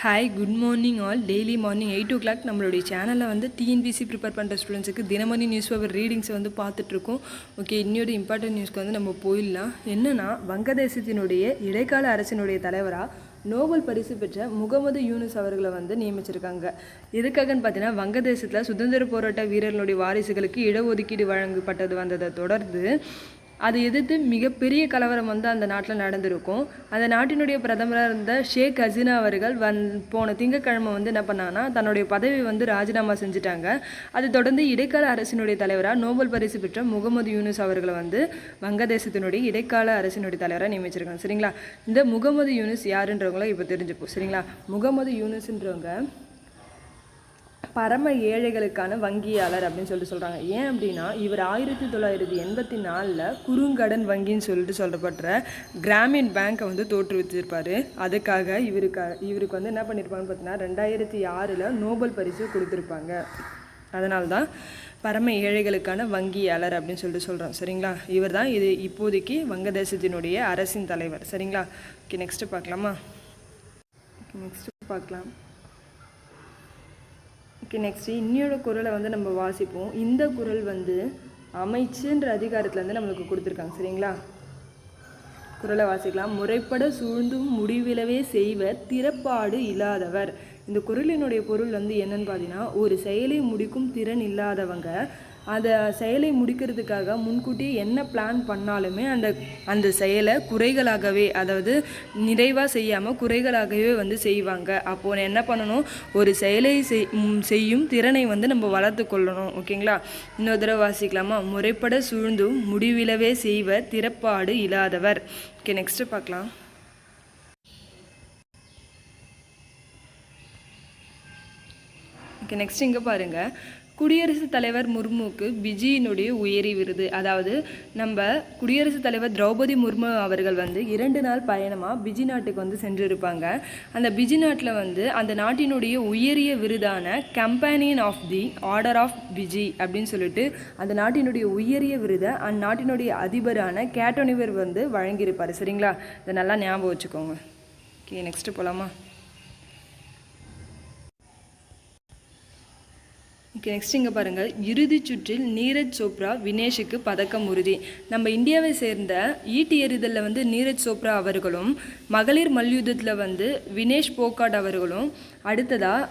Hi good morning all. Daily morning 8 o'clock நம்மளுடைய சேனலில் வந்து டிஎன்பிசி ப்ரிப்பேர் பண்ணுற ஸ்டூடெண்ட்ஸுக்கு தினமணி நியூஸ் பேப்பர் ரீடிங்ஸை வந்து பார்த்துட்ருக்கோம். ஓகே, இன்னொரு இம்பார்ட்டன்ட் நியூஸ்க்கு வந்து நம்ம போயிடலாம். என்னென்னா, வங்கதேசத்தினுடைய இடைக்கால அரசினுடைய தலைவராக நோபல் பரிசு பெற்ற முகமது யூனுஸ் அவர்களை வந்து நியமிச்சிருக்காங்க. எதுக்காகன்னு பார்த்தீங்கன்னா, வங்கதேசத்தில் சுதந்திர போராட்ட வீரர்களுடைய வாரிசுகளுக்கு இடஒதுக்கீடு வழங்கப்பட்டது வந்ததை தொடர்ந்து அதை எதிர்த்து மிகப்பெரிய கலவரம் வந்து அந்த நாட்டில் நடந்திருக்கும். அந்த நாட்டினுடைய பிரதமராக இருந்த ஷேக் ஹசீனா அவர்கள் போன திங்கட்கிழமை வந்து என்ன பண்ணாங்கன்னா, தன்னுடைய பதவி வந்து ராஜினாமா செஞ்சுட்டாங்க. அதை தொடர்ந்து இடைக்கால அரசினுடைய தலைவராக நோபல் பரிசு பெற்ற முகமது யூனுஸ் அவர்களை வந்து வங்கதேசத்தினுடைய இடைக்கால அரசினுடைய தலைவராக நியமிச்சிருக்காங்க. சரிங்களா, இந்த முகமது யூனுஸ் யாருன்றவங்கள இப்போ தெரிஞ்சுப்போம். சரிங்களா, முகமது யூனுஸ்ன்றவங்க பரம ஏழைகளுக்கான வங்கியாளர் அப்படின்னு சொல்கிறாங்க. ஏன் அப்படின்னா, இவர் 1984 குறுங்கடன் வங்கின்னு சொல்லிட்டு சொல்லப்படுற கிராமின் பேங்க்கை வந்து தோற்றுவிச்சிருப்பார். அதுக்காக இவருக்கு வந்து என்ன பண்ணியிருப்பாங்கன்னு பார்த்தீங்கன்னா, 2006 நோபல் பரிசு கொடுத்துருப்பாங்க. அதனால தான் பரம ஏழைகளுக்கான வங்கியாளர் அப்படின்னு சொல்லிட்டு சொல்கிறோம். சரிங்களா, இவர் தான் இது இப்போதைக்கு வங்கதேசத்தினுடைய அரசின் தலைவர். சரிங்களா, ஓகே, நெக்ஸ்ட்டு பார்க்கலாம். ஓகே, நெக்ஸ்ட்டு இன்னொரு குறளை வந்து நம்ம வாசிப்போம். இந்த குறள் வந்து அமைச்சுன்ற அதிகாரத்தில் வந்து நம்மளுக்கு கொடுத்துருக்காங்க. சரிங்களா, குறளை வாசிக்கலாம். முறைப்பட சூழ்ந்தும் முடிவிலவே செய்வர் திறப்பாடு இல்லாதவர். இந்த குறளினுடைய பொருள் வந்து என்னன்னு பார்த்தீங்கன்னா, ஒரு செயலை முடிக்கும் திறன் இல்லாதவங்க அந்த செயலை முடிக்கிறதுக்காக முன்கூட்டியே என்ன பிளான் பண்ணாலுமே அந்த செயலை குறைகளாகவே, அதாவது நிறைவாக செய்யாமல் குறைகளாகவே வந்து செய்வாங்க. அப்போது என்ன பண்ணணும், ஒரு செயலை செய்யும் திறனை வந்து நம்ம வளர்த்து கொள்ளணும். ஓகேங்களா, இன்னொரு தடவை வாசிக்கலாமா? முறைப்பட சூழ்ந்தும் முடிவிலவே செய்வர் திறப்பாடு இல்லாதவர். ஓகே, நெக்ஸ்ட்டு பார்க்கலாம். ஓகே, நெக்ஸ்ட் இங்கே பாருங்கள். குடியரசுத் தலைவர் முர்முக்கு பிஜியினுடைய உயரிய விருது. அதாவது நம்ம குடியரசுத் தலைவர் திரௌபதி முர்மு அவர்கள் வந்து 2 நாள் பயணமாக பிஜி நாட்டுக்கு வந்து சென்றிருப்பாங்க. அந்த பிஜி நாட்டில் வந்து அந்த நாட்டினுடைய உயரிய விருதான companion of the order of Fiji அப்படின்னு சொல்லிட்டு அந்த நாட்டினுடைய உயரிய விருதை அந்நாட்டினுடைய அதிபரான கேட்டோனிவர் வந்து வழங்கியிருப்பார். சரிங்களா, இதை நல்லா ஞாபகம் வச்சுக்கோங்க. ஓகே, நெக்ஸ்ட்டு போகலாமா? ஓகே, நெக்ஸ்ட் இங்கே பாருங்கள். இறுதிச் சுற்றில் நீரஜ் சோப்ரா வினேஷுக்கு பதக்கம் உறுதி. நம்ம இந்தியாவை சேர்ந்த ஈட்டி எறிதலில் வந்து நீரஜ் சோப்ரா அவர்களும், மகளிர் மல்யுத்தத்தில் வந்து வினேஷ் போகாட் அவர்களும், அடுத்ததாக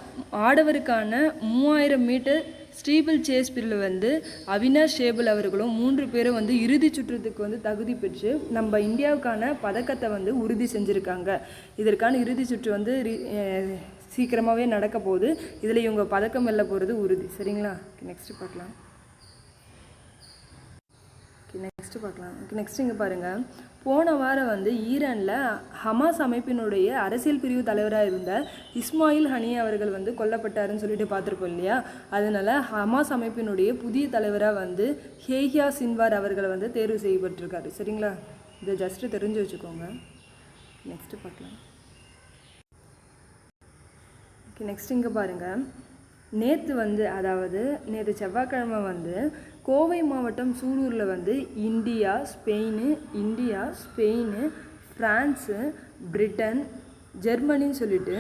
ஆடவருக்கான 3000 மீட்டர் ஸ்டீபிள் சேஸ் பிரிவில் வந்து அவினாஷ் ஷேபல் அவர்களும் 3 பேரும் வந்து இறுதி சுற்றுக்கு வந்து தகுதி பெற்று நம்ம இந்தியாவுக்கான பதக்கத்தை வந்து உறுதி செஞ்சுருக்காங்க. இதற்கான இறுதி சுற்று வந்து சீக்கிரமாகவே நடக்க போகுது. இதில் இவங்க பதக்கம் வெல்ல போகிறது உறுதி. சரிங்களா, நெக்ஸ்ட்டு பார்க்கலாம். நெக்ஸ்ட் இங்கே பாருங்கள். போன வாரம் வந்து ஈரானில் ஹமாஸ் அமைப்பினுடைய அரசியல் பிரிவு தலைவராக இருந்த இஸ்மாயில் ஹனியா அவர்கள் வந்து கொல்லப்பட்டாருன்னு சொல்லிட்டு பார்த்துருப்போம் இல்லையா? அதனால் ஹமாஸ் அமைப்பினுடைய புதிய தலைவராக வந்து ஹேஹியா சின்வார் அவர்களை வந்து தேர்வு செய்யப்பட்டிருக்காரு. சரிங்களா, இதை ஜஸ்ட்டு தெரிஞ்சு வச்சுக்கோங்க. நெக்ஸ்ட்டு பார்க்கலாம். நெக்ஸ்ட் இங்கே பாருங்கள். நேற்று செவ்வாய்க்கிழமை வந்து கோவை மாவட்டம் சூலூரில் வந்து இந்தியா, ஸ்பெயின், ஃப்ரான்ஸு, பிரிட்டன், ஜெர்மனின்னு சொல்லிட்டு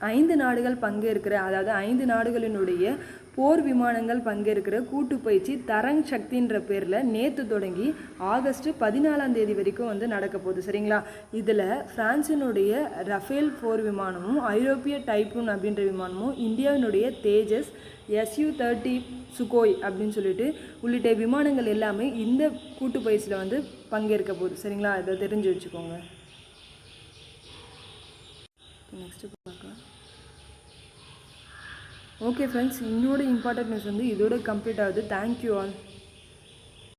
5 நாடுகள் பங்கேற்கிற, அதாவது 5 நாடுகளினுடைய போர் விமானங்கள் பங்கேற்கிற கூட்டு பயிற்சி தரங் சக்தின்ற பேரில் நேற்று தொடங்கி ஆகஸ்ட் 14 வரைக்கும் வந்து நடக்க போகுது. சரிங்களா, இதில் ஃப்ரான்ஸினுடைய ரஃபேல் போர் விமானமும், ஐரோப்பிய டைப்பூன் அப்படின்ற விமானமும், இந்தியாவினுடைய தேஜஸ் Su-30 சுகோய் அப்படின்னு சொல்லிட்டு உள்ளிட்ட விமானங்கள் எல்லாமே இந்த கூட்டு பயிற்சியில் வந்து பங்கேற்க போகுது. சரிங்களா, இதை தெரிஞ்சு வச்சுக்கோங்க. நெக்ஸ்ட்டு பார்க்கலாம். ஓகே ஃப்ரெண்ட்ஸ், இன்னொரு இம்பார்ட்டன்ட் நியூஸ் வந்து இதோட கம்ப்ளீட் ஆகுது. Thank you all.